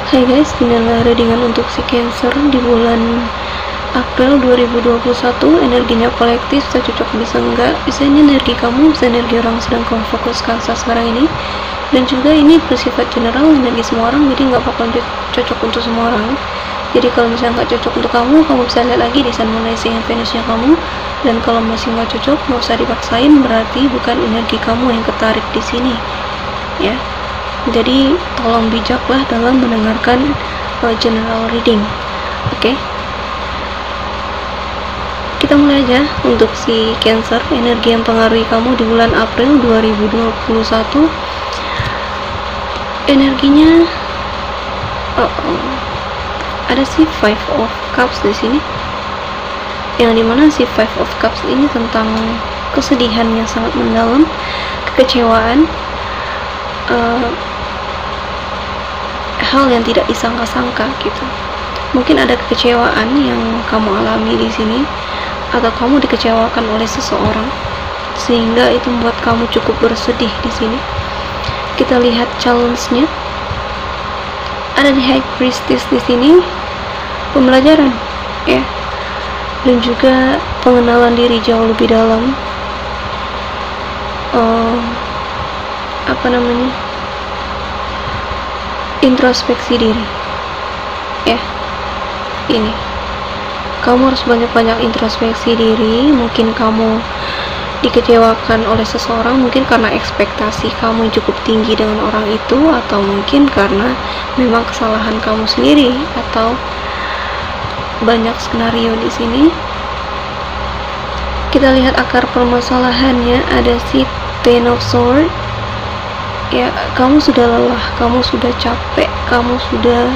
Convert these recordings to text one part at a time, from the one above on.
Hai guys, inilah readingan untuk si Cancer di bulan April 2021. Energinya kolektif, bisa cocok bisa enggak, bisa ini energi kamu, bisa energi orang sedang kamu fokuskan saat sekarang ini. Dan juga ini bersifat general, energi semua orang, jadi nggak bakal cocok untuk semua orang. Jadi kalau misalnya nggak cocok untuk kamu bisa lihat lagi di Sun, Moon, Rising, Venusnya kamu. Dan kalau masih nggak cocok, nggak usah dipaksain, berarti bukan energi kamu yang ketarik di sini ya. Jadi tolong bijaklah dalam mendengarkan general reading. Oke, kita mulai aja untuk si Cancer. Energi yang pengaruhi kamu di bulan April 2021. Energinya ada si Five of Cups di sini, yang dimana si Five of Cups ini tentang kesedihan yang sangat mendalam, kekecewaan, hal yang tidak disangka-sangka gitu. Mungkin ada kekecewaan yang kamu alami di sini, atau kamu dikecewakan oleh seseorang sehingga itu membuat kamu cukup bersedih di sini. Kita lihat challenge-nya. Ada di High Priestess di sini, pembelajaran ya, dan juga pengenalan diri jauh lebih dalam. Introspeksi diri ya. Ini kamu harus banyak-banyak introspeksi diri. Mungkin kamu dikecewakan oleh seseorang, mungkin karena ekspektasi kamu cukup tinggi dengan orang itu, atau mungkin karena memang kesalahan kamu sendiri, atau banyak skenario di sini. Kita lihat akar permasalahannya. Ada si Ten of Swords ya. Kamu sudah lelah, kamu sudah capek, kamu sudah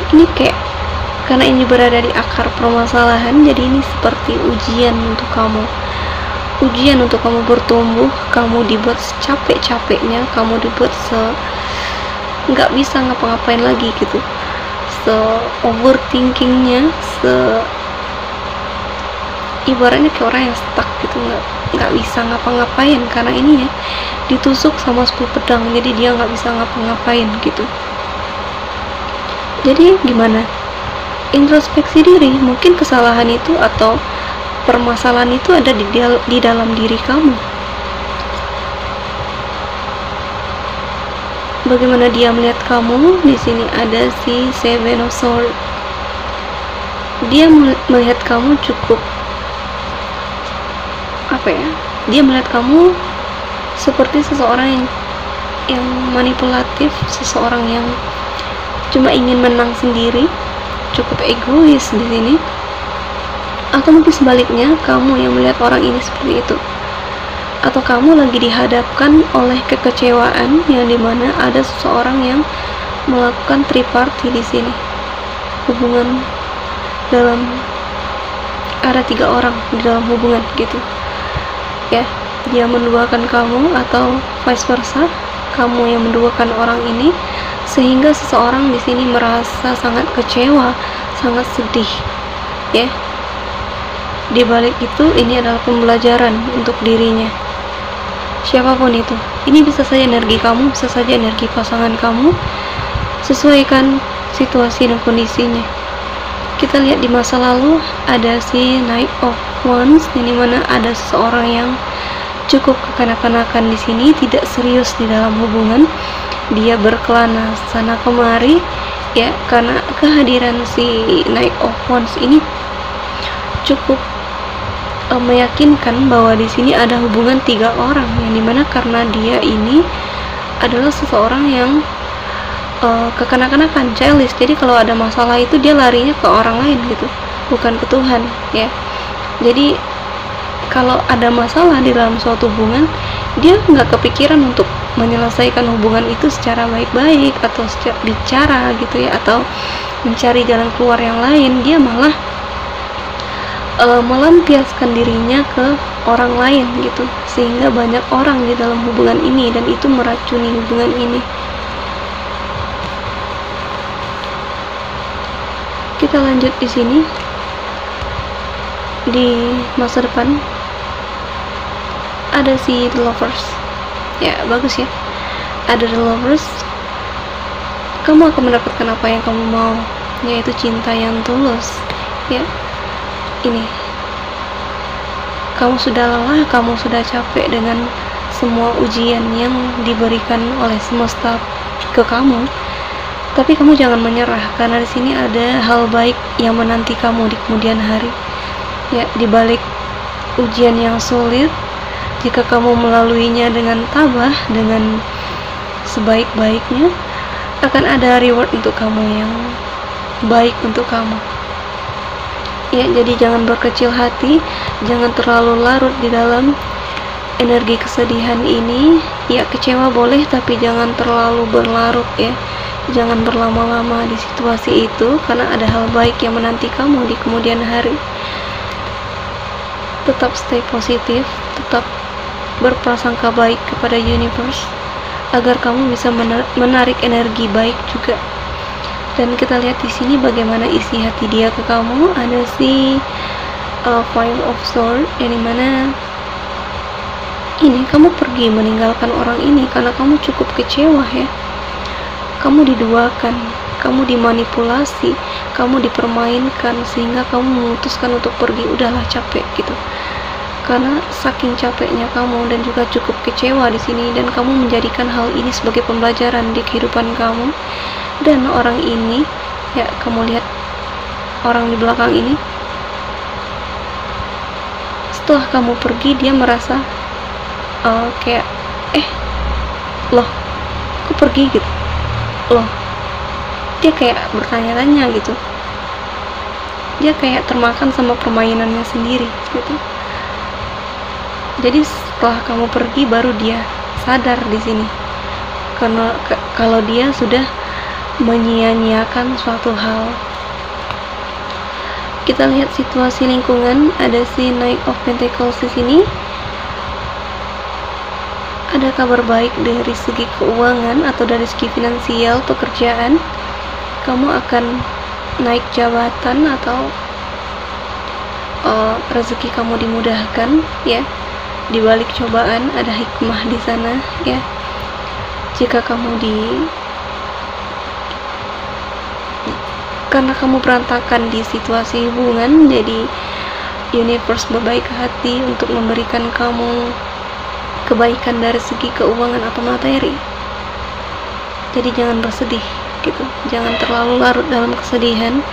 ini kayak, karena ini berada di akar permasalahan, jadi ini seperti ujian untuk kamu, ujian untuk kamu bertumbuh. Kamu dibuat secapek-capeknya, kamu dibuat nggak bisa ngapa-ngapain lagi gitu, overthinkingnya, ibaratnya kayak orang yang stuck gitu, nggak bisa ngapa-ngapain karena ini ya, ditusuk sama 10 pedang, jadi dia nggak bisa ngapa-ngapain gitu. Jadi gimana? Introspeksi diri. Mungkin kesalahan itu atau permasalahan itu ada di dalam diri kamu. Bagaimana dia melihat kamu? Di sini ada si Seven of Swords. Dia melihat kamu cukup dia melihat kamu seperti seseorang yang manipulatif, seseorang yang cuma ingin menang sendiri, cukup egois di sini. Atau mungkin sebaliknya, kamu yang melihat orang ini seperti itu, atau kamu lagi dihadapkan oleh kekecewaan yang dimana ada seseorang yang melakukan triparty di sini, hubungan dalam, ada 3 orang di dalam hubungan gitu ya. Dia menduakan kamu, atau vice versa, kamu yang menduakan orang ini, sehingga seseorang di sini merasa sangat kecewa, sangat sedih ya. Di balik itu, ini adalah pembelajaran untuk dirinya, siapapun itu. Ini bisa saja energi kamu, bisa saja energi pasangan kamu. Sesuaikan situasi dan kondisinya. Kita lihat di masa lalu, ada si Knight of Wands, yang dimana ada seseorang yang cukup kekanak-kanakan di sini, tidak serius di dalam hubungan. Dia berkelana sana kemari ya, karena kehadiran si Knight of Wands ini cukup meyakinkan bahwa di sini ada hubungan 3 orang, yang dimana karena dia ini adalah seseorang yang kekanak-kanakan, childish. Jadi kalau ada masalah itu dia larinya ke orang lain gitu, bukan ke Tuhan ya. Jadi kalau ada masalah di dalam suatu hubungan, dia nggak kepikiran untuk menyelesaikan hubungan itu secara baik-baik, atau secara bicara gitu ya, atau mencari jalan keluar yang lain. Dia malah melampiaskan dirinya ke orang lain gitu, sehingga banyak orang di dalam hubungan ini, dan itu meracuni hubungan ini. Kita lanjut di sini. Di masa depan ada si The Lovers ya, bagus ya. Ada The Lovers, kamu akan mendapatkan apa yang kamu mau, yaitu cinta yang tulus. Ya, ini kamu sudah lelah, kamu sudah capek dengan semua ujian yang diberikan oleh semesta ke kamu, tapi kamu jangan menyerah, karena di sini ada hal baik yang menanti kamu di kemudian hari. Ya, di balik ujian yang sulit, jika kamu melaluinya dengan tabah, dengan sebaik-baiknya, akan ada reward untuk kamu yang baik untuk kamu. Ya, jadi jangan berkecil hati, jangan terlalu larut di dalam energi kesedihan ini. Ya, kecewa boleh, tapi jangan terlalu berlarut ya. Jangan berlama-lama di situasi itu, karena ada hal baik yang menanti kamu di kemudian hari. Tetap stay positif, tetap berprasangka baik kepada universe, agar kamu bisa menarik energi baik juga. Dan kita lihat di sini bagaimana isi hati dia ke kamu. Ada si Five of Swords, yang dimana ini kamu pergi meninggalkan orang ini karena kamu cukup kecewa ya. Kamu diduakan, kamu dimanipulasi, kamu dipermainkan, sehingga kamu memutuskan untuk pergi. Udahlah, capek gitu. Karena saking capeknya kamu dan juga cukup kecewa di sini, dan kamu menjadikan hal ini sebagai pembelajaran di kehidupan kamu. Dan orang ini, ya kamu lihat orang di belakang ini, setelah kamu pergi dia merasa kayak loh aku pergi gitu, loh dia kayak bertanya-tanya gitu, dia kayak termakan sama permainannya sendiri gitu. Jadi setelah kamu pergi baru dia sadar di sini, karena kalau dia sudah menyia-nyiakan suatu hal. Kita lihat situasi lingkungan, ada si Knight of Pentacles di sini. Ada kabar baik dari segi keuangan atau dari segi finansial, pekerjaan. Kamu akan naik jabatan atau rezeki kamu dimudahkan ya. Di balik cobaan ada hikmah di sana ya. Jika kamu karena kamu berantakan di situasi hubungan, jadi universe berbaik hati untuk memberikan kamu kebaikan dari segi keuangan atau materi. Jadi jangan bersedih gitu, jangan terlalu larut dalam kesedihan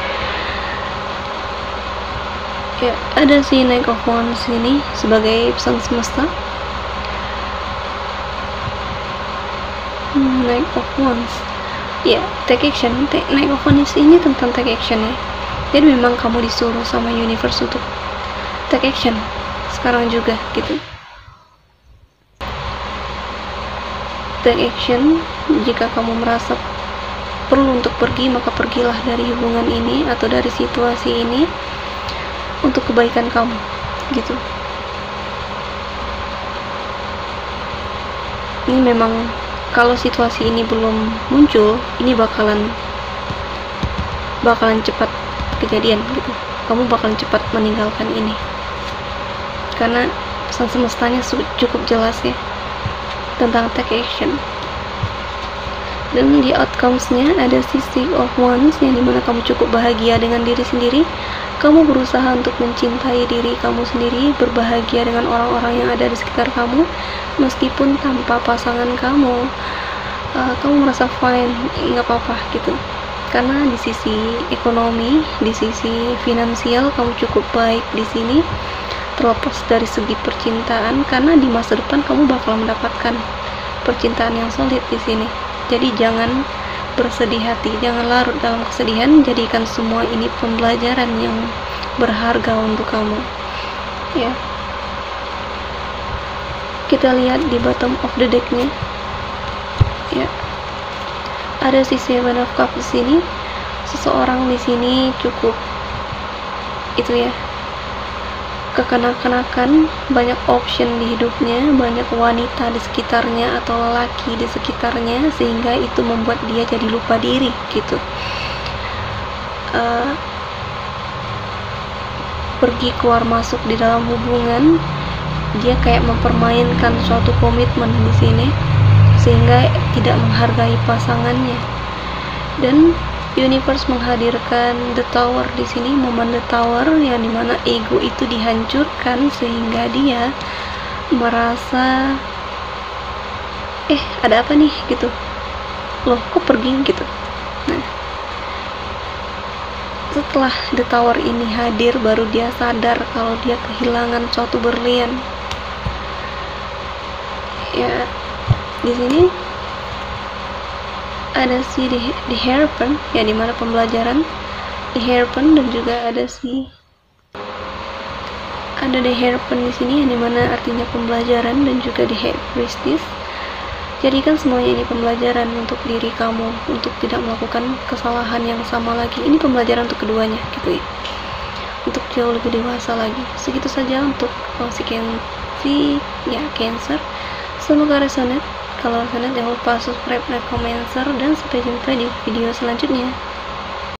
ya. Ada si Knight of Wands ini sebagai pesan semesta. Knight of Wands ya, take action. Knight of Wands ini tentang take action ya. Jadi memang kamu disuruh sama universe untuk take action sekarang juga gitu. Take action. Jika kamu merasa perlu untuk pergi, maka pergilah dari hubungan ini atau dari situasi ini untuk kebaikan kamu gitu. Ini memang kalau situasi ini belum muncul, ini bakalan cepat kejadian gitu. Kamu bakalan cepat meninggalkan ini, karena pesan semestanya cukup jelas ya tentang take action. Dan di outcomes-nya ada si Six of Wands, yang dimana kamu cukup bahagia dengan diri sendiri. Kamu berusaha untuk mencintai diri kamu sendiri, berbahagia dengan orang-orang yang ada di sekitar kamu, meskipun tanpa pasangan kamu. Kamu merasa fine, nggak apa-apa gitu. Karena di sisi ekonomi, di sisi finansial kamu cukup baik di sini, terlepas dari segi percintaan, karena di masa depan kamu bakal mendapatkan percintaan yang solid di sini. Jadi jangan bersedih hati, jangan larut dalam kesedihan, jadikan semua ini pembelajaran yang berharga untuk kamu ya. Kita lihat di bottom of the deck-nya ya, ada si Seven of Cups di sini. Seseorang di sini cukup itu ya, kekanak-kanakan, banyak option di hidupnya, banyak wanita di sekitarnya atau lelaki di sekitarnya, sehingga itu membuat dia jadi lupa diri gitu. Pergi keluar masuk di dalam hubungan, dia kayak mempermainkan suatu komitmen di sini, sehingga tidak menghargai pasangannya. Dan universe menghadirkan The Tower di sini, momen The Tower yang dimana ego itu dihancurkan sehingga dia merasa ada apa nih gitu, loh kok pergi gitu. Nah, setelah The Tower ini hadir baru dia sadar kalau dia kehilangan suatu berlian. Ya, di sini ada si di Hairpin ya, dimana pembelajaran di Hairpin, dan juga ada The Hairpin di sini yang dimana artinya pembelajaran, dan juga di High Priestess. Jadikan semuanya ini pembelajaran untuk diri kamu, untuk tidak melakukan kesalahan yang sama lagi. Ini pembelajaran untuk keduanya gitu ya, untuk jauh lebih dewasa lagi. Segitu saja untuk konsekuensi ya Cancer. Semoga resonate. Kalau resonate jangan lupa subscribe, like, comment, share, dan sampai jumpa di video selanjutnya.